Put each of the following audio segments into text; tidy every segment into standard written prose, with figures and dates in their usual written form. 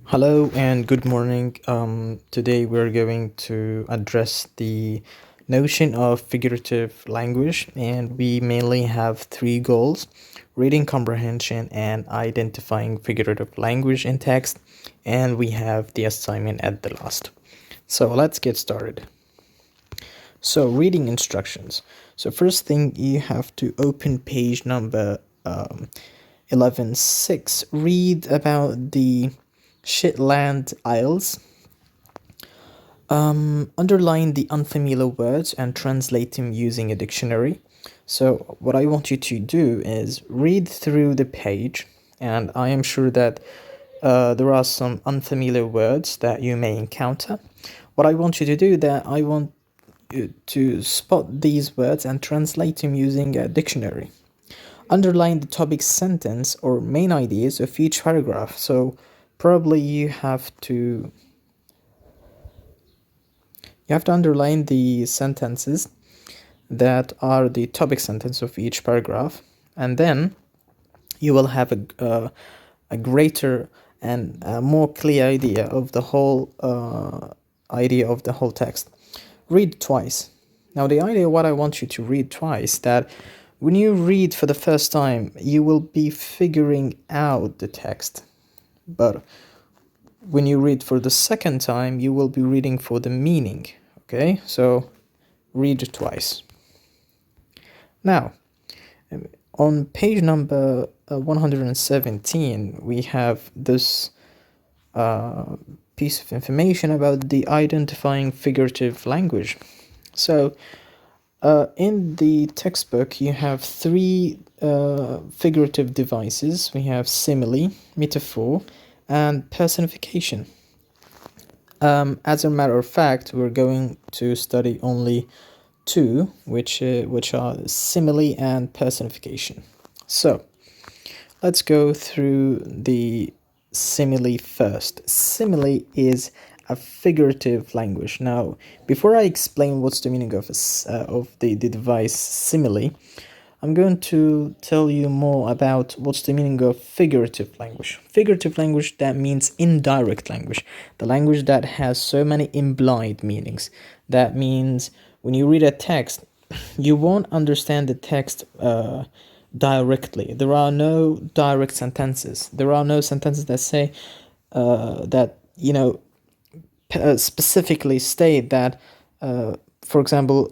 Hello and good morning. Today we're going to address the notion of figurative language, and we mainly have three goals: reading comprehension and identifying figurative language in text, and we have the assignment at the last. So let's get started. So, reading instructions. So, first thing you have to open page number 11.6. Read about the Shetland Isles. Underline the unfamiliar words and translate them using a dictionary. So, what I want you to do is read through the page, and I am sure that there are some unfamiliar words that you may encounter. What I want you to do that I want you to spot these words and translate them using a dictionary. Underline the topic sentence or main ideas of each paragraph. So probably you have to underline the sentences that are the topic sentence of each paragraph, and then you will have a greater and a more clear idea of the whole text. Read twice. Now, the idea what I want you to read twice, that when you read for the first time, you will be figuring out the text. But when you read for the second time, you will be reading for the meaning. Okay, so read twice. Now, on page number 117, we have this piece of information about the identifying figurative language. So, in the textbook, you have three figurative devices. We have simile, metaphor, and personification. As a matter of fact, we're going to study only two, which are simile and personification. So, let's go through the simile first. Simile is a figurative language. Now, before I explain what's the meaning of the device simile, I'm going to tell you more about what's the meaning of figurative language. Figurative language, that means indirect language, the language that has so many implied meanings. That means when you read a text, you won't understand the text directly. There are no direct sentences. There are no sentences that say that, specifically state that, for example,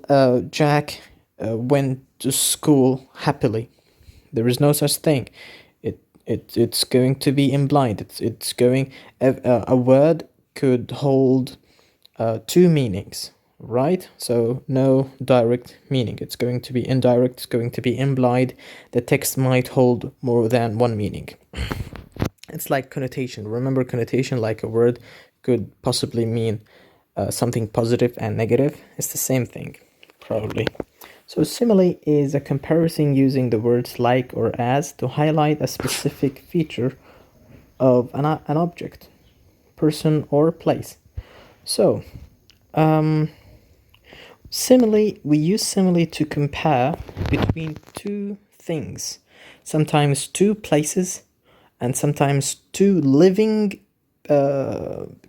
Jack went to school happily. There is no such thing. It's going to be implied. It's going a word could hold two meanings, right? So no direct meaning. It's going to be indirect. It's going to be implied. The text might hold more than one meaning. It's like connotation. Remember connotation, like a word could possibly mean something positive and negative. It's the same thing, probably. So simile is a comparison using the words like or as to highlight a specific feature of an object, person, or place. So, we use simile to compare between two things, sometimes two places, and sometimes two living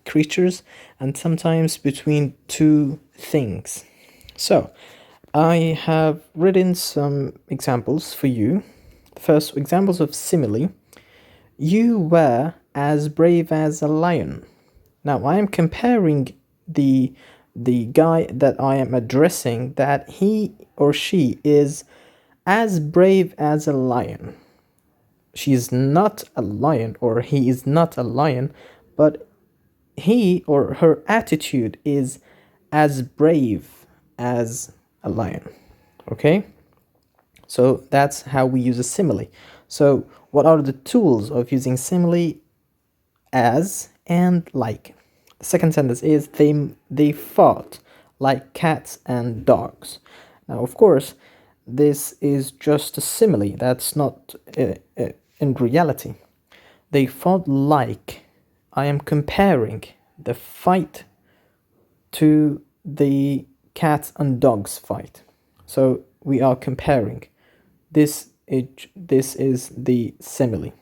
creatures, and sometimes between two things. So, I have written some examples for you. First, examples of simile. You were as brave as a lion. Now, I am comparing the guy that I am addressing, that he or she is as brave as a lion. She is not a lion, or he is not a lion, but he or her attitude is as brave as a lion. Okay? So that's how we use a simile. So what are the tools of using simile? As and like. The second sentence is they fought like cats and dogs. Now, of course, this is just a simile. That's not in reality. They fought like. I am comparing the fight to the cats and dogs fight. So we are comparing. This is the simile.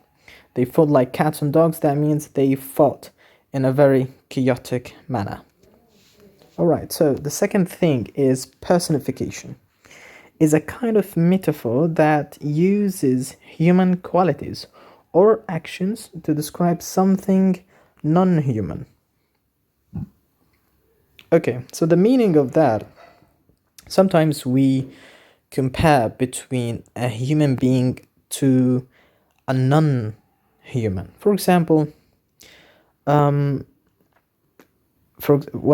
They fought like cats and dogs. That means they fought in a very chaotic manner. Alright, so the second thing is personification. Is a kind of metaphor that uses human qualities or actions to describe something non-human. Okay, so the meaning of that, sometimes we compare between a human being to a non-human. For example, when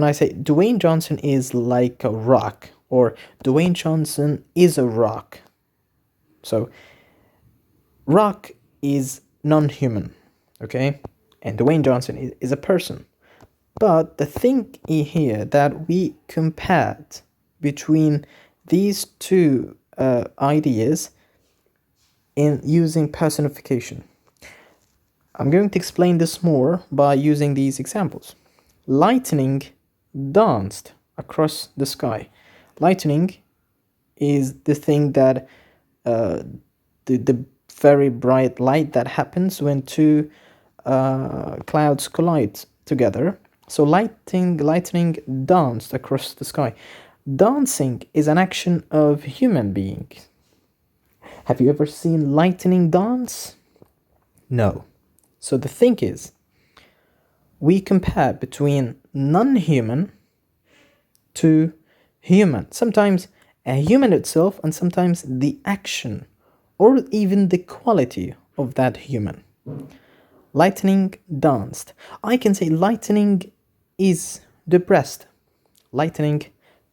I say Dwayne Johnson is like a rock, or Dwayne Johnson is a rock. So, rock is non-human, okay? And Dwayne Johnson is a person. But the thing here that we compared between these two ideas in using personification. I'm going to explain this more by using these examples. Lightning danced across the sky. Lightning is the thing that the very bright light that happens when two clouds collide together. So lightning danced across the sky. Dancing is an action of human beings. Have you ever seen lightning dance? No. So the thing is, we compare between non-human to human. Sometimes a human itself, and sometimes the action or even the quality of that human. Lightning danced. I can say lightning is depressed. Lightning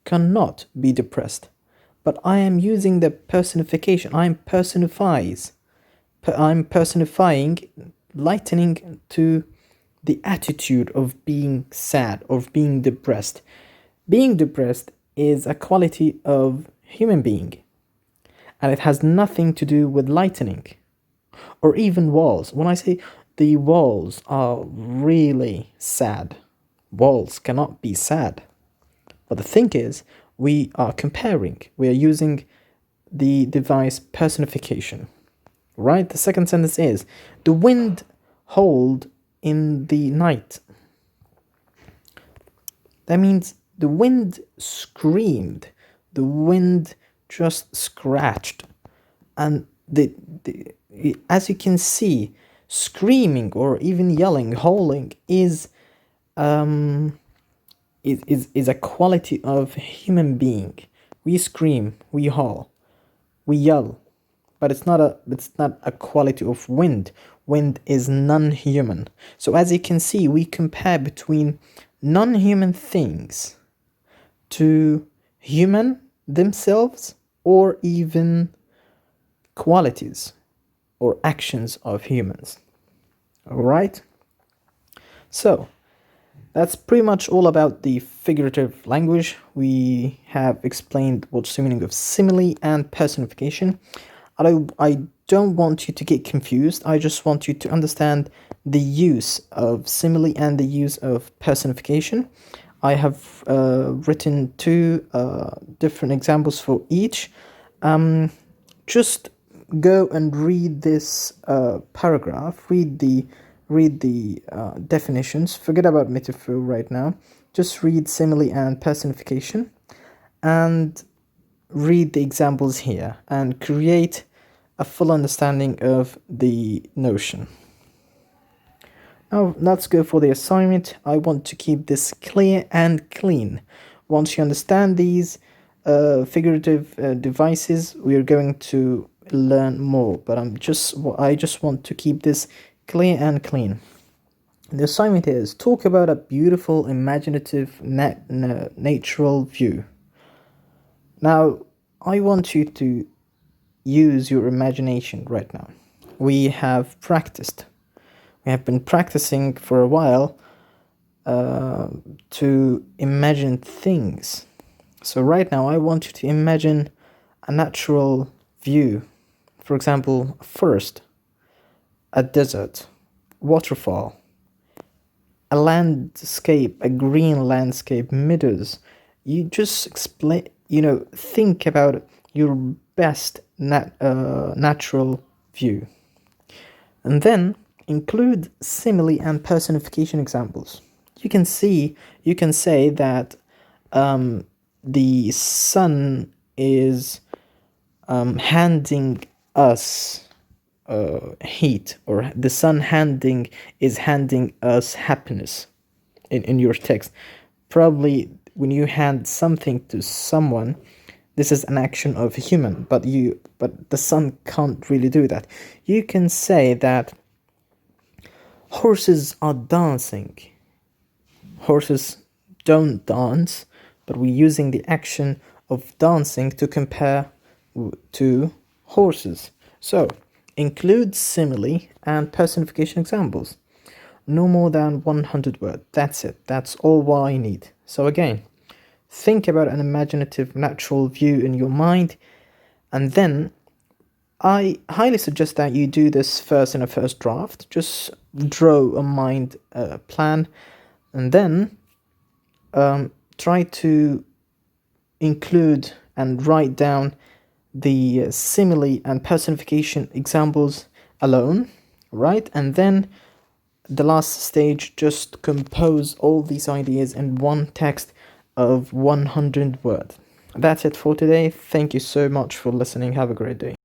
cannot be depressed. But I am using the personification. I'm personifying lightning to the attitude of being sad, of being depressed. Being depressed is a quality of human being, and it has nothing to do with lightning or even walls. When I say the walls are really sad, walls cannot be sad. But the thing is, we are comparing, we are using the device personification, right? The second sentence is, the wind howled in the night. That means the wind screamed, the wind just scratched, and as you can see, screaming or even yelling, howling is a quality of human being. We scream, we howl, we yell, but it's not a quality of wind. Wind is non-human. So as you can see, we compare between non-human things to human themselves, or even qualities or actions of humans. All right? So that's pretty much all about the figurative language. We have explained what's the meaning of simile and personification. I don't want you to get confused. I just want you to understand the use of simile and the use of personification. I have written two different examples for each. Just go and read this paragraph. Read the definitions. Forget about metaphor right now. Just read simile and personification, and read the examples here, and create a full understanding of the notion. Now let's go for the assignment. I want to keep this clear and clean. Once you understand these figurative devices, we are going to learn more, but I just want to keep this clear and clean. The assignment is, talk about a beautiful, imaginative, natural view. Now, I want you to use your imagination right now. We have practiced. We have been practicing for a while to imagine things. So right now, I want you to imagine a natural view. For example, first, a desert, waterfall, a landscape, a green landscape, meadows. You just think about your best natural view. And then include simile and personification examples. you can say that the sun is handing us heat, or the sun is handing us happiness in your text. Probably when you hand something to someone, this is an action of a human, but the sun can't really do that. You can say that horses are dancing. Horses don't dance, but we're using the action of dancing to compare to horses. So, include simile and personification examples. No more than 100 words. That's it. That's all I need. So again, think about an imaginative natural view in your mind, and then I highly suggest that you do this first in a first draft. Just draw a mind plan, and then try to include and write down the simile and personification examples alone, right? And then the last stage, just compose all these ideas in one text of 100 words. That's it for today. Thank you so much for listening. Have a great day.